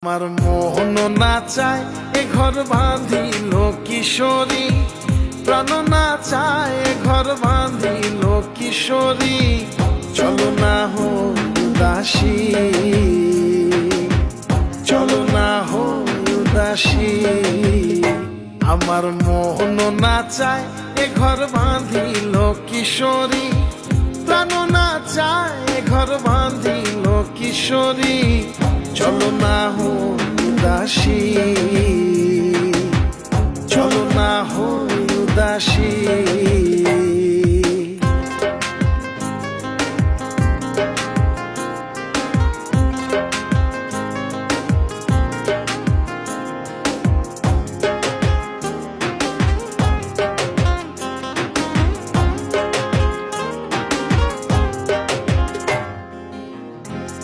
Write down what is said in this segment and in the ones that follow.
আমার মোহন না চায় এ ঘর বাঁধিল কিশোরী, প্রাণ না চায় এ ঘর বাঁধিল কিশোরী। চলো না হো উদাসী, চলো না হো উদাসী। আমার মোহন না চায় এ ঘর বাঁধিল কিশোরী, প্রাণ না চায় এ ঘর বাঁধিল কিশোরী। চলো না হো উদাসী, চলো না হো উদাসী।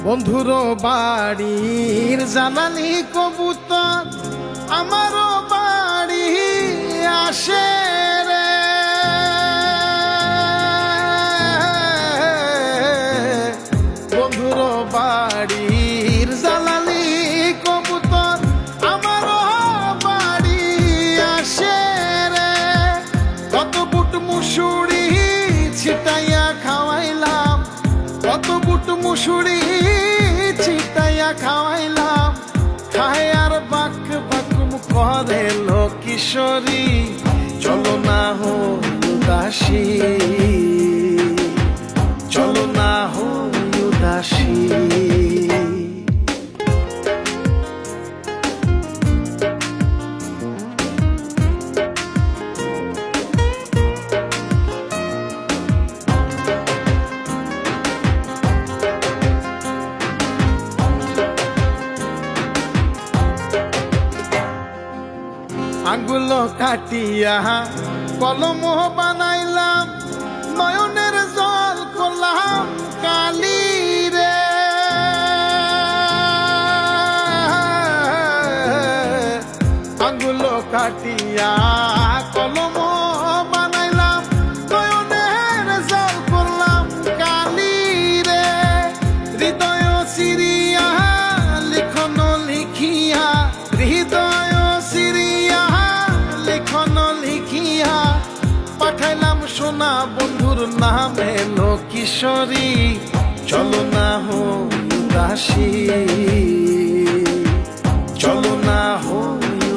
বন্ধুর বাড়ির জানালি কবুতর আমারও বাড়ি আসে রে। বন্ধুর বাড়ির জানালি কবুতর আমারও বাড়ি আসে রে। কত বুট মুসুরি ছিটাইয়া খাওয়াইলাম, কত বুট মুসুরি ছিটাইয়া খাওয়াইলাম, খায় আর বাক বাকুম করে লো কিশোরী। চলো না হো উদাসী, চলো না হো উদাসী। আঙ্গুল কাটিয়া কলম বানাইলাম, নয়নের জল করলাম কালি রে। আঙ্গুল কাটিয়া কলম বানাইলাম, নয়নের জল করলাম কালি রে। হৃদয় সিরিয়া লিখন লিখিয়া, হৃদয় সিরিয়া লিখন লিখিয়া পাঠাইলাম সোনা বন্ধুর নামে লো কিশোরী। চলো না হো উদাসী, চলো না হো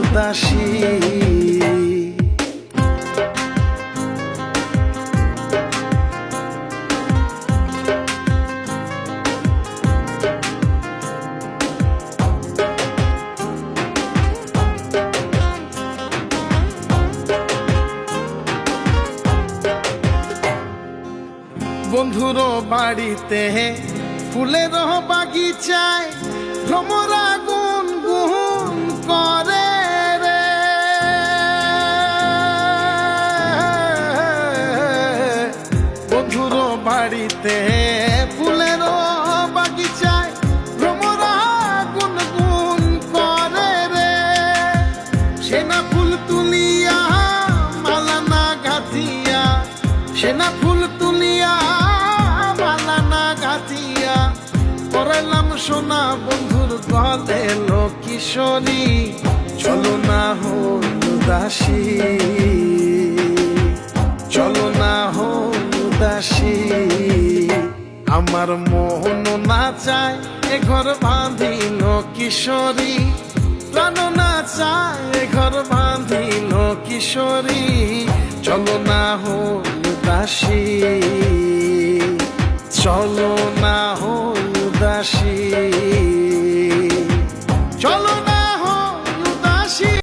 উদাসী। বন্ধুর বাড়িতে ফুলের বাগিচায় ভ্রমরা গুন গুন করে রে। বন্ধুর বাড়িতে ফুলের বাগিচায় ভ্রমরা গুন গুন করে রে। সেনা ফুল তুলিয়া মালা না গাঁথিয়া, সেনা ফুল তুলিয়া মালা না গাঁথিয়া পরাইলাম সোনা বন্ধুর গলে লো কিশোরী। চলো না হো উদাসী, চলো না হো উদাসী। আমার মোহন না চায় এ ঘর বাঁধিল কিশোরী, প্রাণ না চায় এ ঘর বাঁধিল কিশোরী। চলো না হো উদাসী, চলো না হো উদাসী, চলো না।